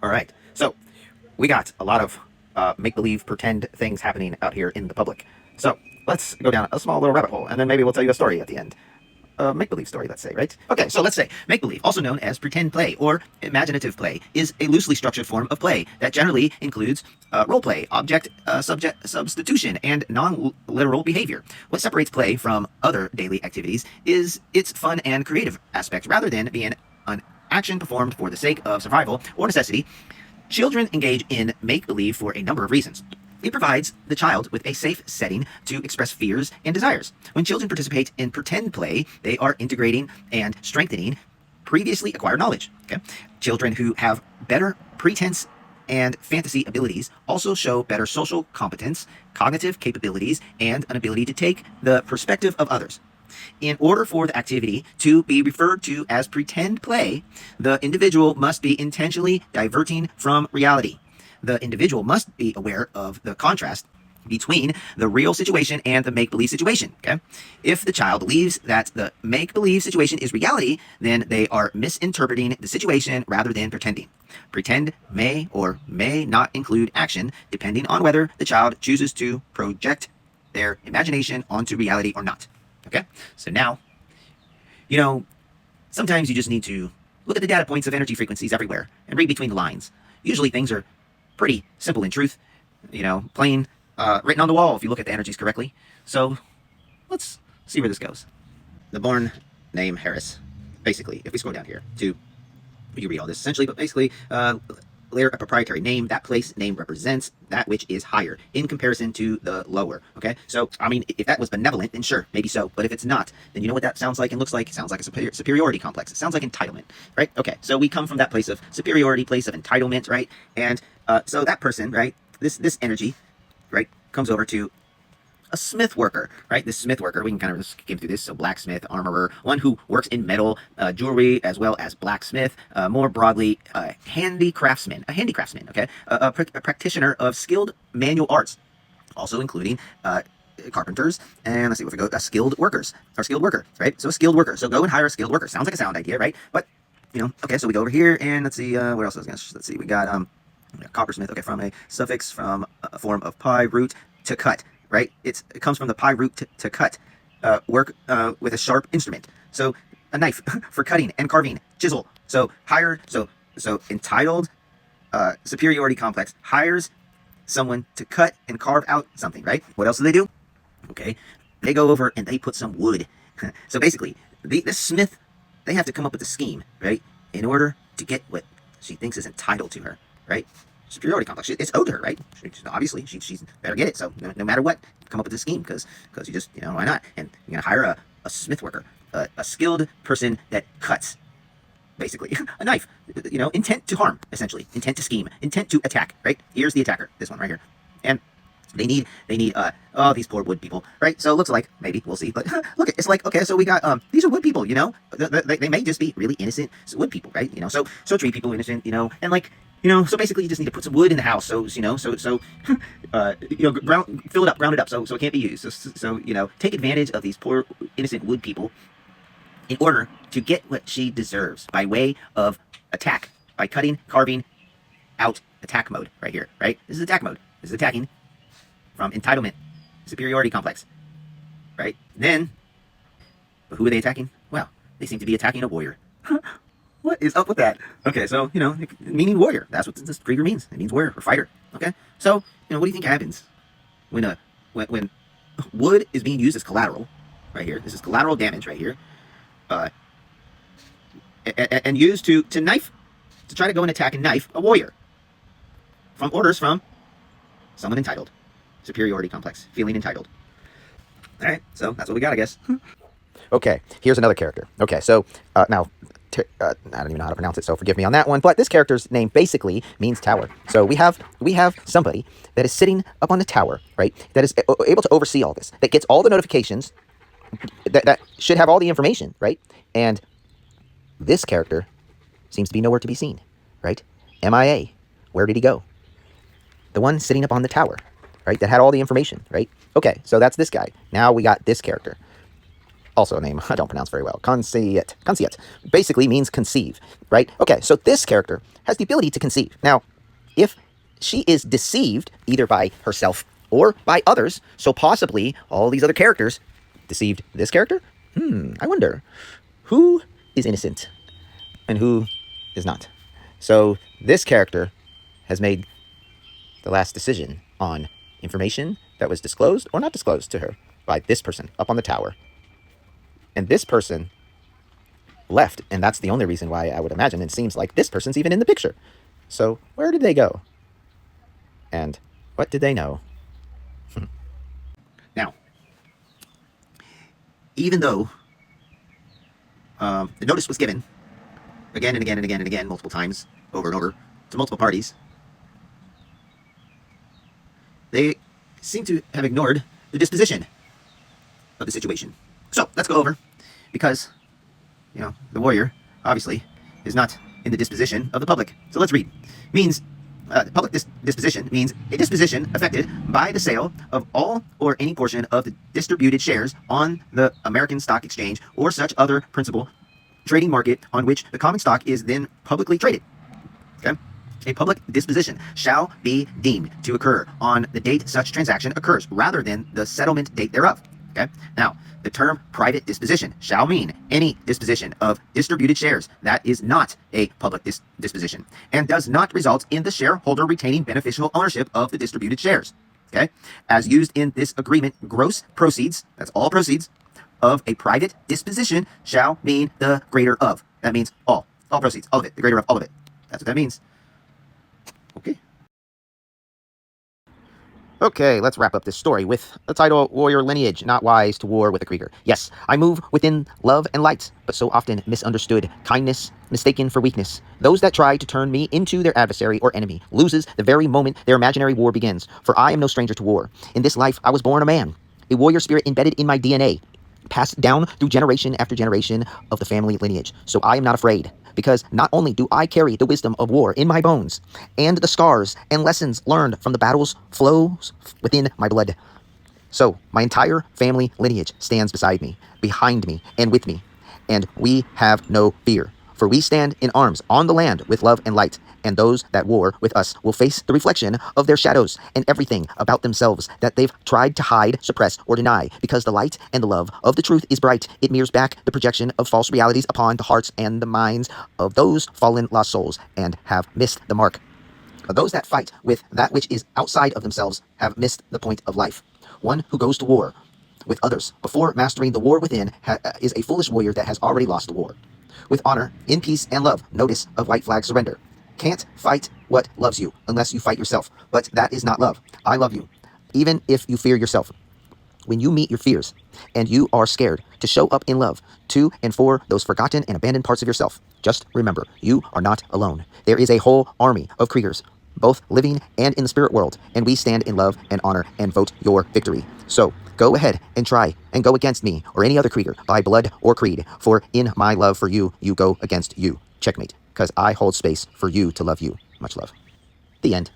All right. So we got a lot of make-believe, pretend things happening out here in the public. So let's go down a small little rabbit hole, and then maybe we'll tell you a story at the end. A make-believe story, let's say, right? Okay, so let's say make-believe, also known as pretend play or imaginative play, is a loosely structured form of play that generally includes role play, subject substitution, and non-literal behavior. What separates play from other daily activities is its fun and creative aspect, rather than being an action performed for the sake of survival or necessity. Children engage in make-believe for a number of reasons. It provides the child with a safe setting to express fears and desires. When children participate in pretend play, they are integrating and strengthening previously acquired knowledge. Okay? Children who have better pretense and fantasy abilities also show better social competence, cognitive capabilities, and an ability to take the perspective of others. In order for the activity to be referred to as pretend play, the individual must be intentionally diverting from reality. The individual must be aware of the contrast between the real situation and the make-believe situation. Okay? If the child believes that the make-believe situation is reality, then they are misinterpreting the situation rather than pretending. Pretend may or may not include action, depending on whether the child chooses to project their imagination onto reality or not. Okay? So now, sometimes you just need to look at the data points of energy frequencies everywhere and read between the lines. Usually things are pretty simple in truth, plain written on the wall if you look at the energies correctly. So let's see where this goes. The born name Harris. Basically, if we scroll down here to, you read all this essentially, but basically, layer a proprietary name. That place name represents that which is higher in comparison to the lower. Okay, so I mean, if that was benevolent, then sure, maybe so. But if it's not, then you know what that sounds like and looks like? It sounds like a superiority complex. It sounds like entitlement, right? Okay, so we come from that place of superiority, place of entitlement, right? And so that person, right, this energy, right, comes over to a smith worker, right? This smith worker, we can kind of skim through this. So blacksmith, armorer, one who works in metal, jewelry, as well as blacksmith, more broadly, handicraftsman, okay? A practitioner of skilled manual arts, also including carpenters, and let's see, if we go, skilled workers, or skilled worker, right? So a skilled worker. So go and hire a skilled worker. Sounds like a sound idea, right? But, okay, so we go over here, and let's see, where else I was going to, let's see, we got coppersmith, okay, from a suffix from a form of pi root to cut, right? It comes from the pi root to cut, work with a sharp instrument. So a knife for cutting and carving, chisel. So hire, so entitled, superiority complex hires someone to cut and carve out something, right? What else do they do? Okay, they go over and they put some wood. So basically, this smith, they have to come up with a scheme, right, in order to get what she thinks is entitled to her, right? Superiority complex. It's owed to her, right? Obviously, she's better get it. So no matter what, come up with a scheme because you just, why not? And you're gonna hire a smith worker, a skilled person that cuts, basically a knife. Intent to harm, essentially. Intent to scheme. Intent to attack. Right? Here's the attacker. This one right here. And they need these poor wood people, right? So it looks like, maybe we'll see, but look, it's like, okay, so we got these are wood people, they may just be really innocent wood people, right? So treat people innocent, and like, so basically you just need to put some wood in the house, so fill it up, ground it up, so it can't be used. So take advantage of these poor innocent wood people in order to get what she deserves by way of attack, by cutting, carving out attack mode right here, right? This is attack mode. This is attacking from entitlement, superiority complex, right? Then, but who are they attacking? Well, they seem to be attacking a warrior. What is up with that? Okay, so, meaning warrior. That's what this Krieger means. It means warrior or fighter. Okay, so, what do you think happens when wood is being used as collateral, right here? This is collateral damage right here, and used to knife, to try to go and attack and knife a warrior from orders from someone entitled. Superiority complex, feeling entitled. All right, so that's what we got, I guess. Okay, here's another character. Okay, so now, I don't even know how to pronounce it, so forgive me on that one. But this character's name basically means tower. So we have somebody that is sitting up on the tower, right? That is able to oversee all this. That gets all the notifications. That should have all the information, right? And this character seems to be nowhere to be seen, right? MIA. Where did he go? The one sitting up on the tower, right? That had all the information, right? Okay, so that's this guy. Now we got this character. also a name I don't pronounce very well. Conceit. Conceit basically means conceive, right? Okay, so this character has the ability to conceive. Now, if she is deceived either by herself or by others, so possibly all these other characters deceived this character? I wonder who is innocent and who is not. So this character has made the last decision on information that was disclosed or not disclosed to her by this person up on the tower. And this person left, and that's the only reason why I would imagine it seems like this person's even in the picture. So where did they go? And what did they know? Now, even though the notice was given again and again and again and again, multiple times, over and over, to multiple parties, they seem to have ignored the disposition of the situation. So let's go over, because the warrior obviously is not in the disposition of the public. So let's read. Means public disposition means a disposition affected by the sale of all or any portion of the distributed shares on the American Stock Exchange or such other principal trading market on which the common stock is then publicly traded. Okay? A public disposition shall be deemed to occur on the date such transaction occurs, rather than the settlement date thereof. Okay? Now, the term private disposition shall mean any disposition of distributed shares that is not a public disposition and does not result in the shareholder retaining beneficial ownership of the distributed shares. Okay? As used in this agreement, gross proceeds, that's all proceeds, of a private disposition shall mean the greater of. That means all proceeds, all of it, the greater of all of it. That's what that means. Okay. Okay, let's wrap up this story with the title, Warrior Lineage, Not Wise to War with a Krieger. Yes, I move within love and light, but so often misunderstood, kindness mistaken for weakness. Those that try to turn me into their adversary or enemy loses the very moment their imaginary war begins, for I am no stranger to war. In this life, I was born a man, a warrior spirit embedded in my DNA, passed down through generation after generation of the family lineage. So I am not afraid, because not only do I carry the wisdom of war in my bones, and the scars and lessons learned from the battles flows within my blood. So my entire family lineage stands beside me, behind me, and with me, and we have no fear. For we stand in arms on the land with love and light, and those that war with us will face the reflection of their shadows and everything about themselves that they've tried to hide, suppress, or deny. Because the light and the love of the truth is bright, it mirrors back the projection of false realities upon the hearts and the minds of those fallen lost souls and have missed the mark. Those that fight with that which is outside of themselves have missed the point of life. One who goes to war with others before mastering the war within is a foolish warrior that has already lost the war. With honor, in peace and love, notice of white flag surrender. Can't fight what loves you unless you fight yourself, but that is not love. I love you, even if you fear yourself. When you meet your fears and you are scared to show up in love to and for those forgotten and abandoned parts of yourself, just remember, you are not alone. There is a whole army of Kriegers, both living and in the spirit world, and we stand in love and honor and vote your victory. So go ahead and try and go against me or any other Krieger by blood or creed, for in my love for you, you go against you. Checkmate, because I hold space for you to love you. Much love. The end.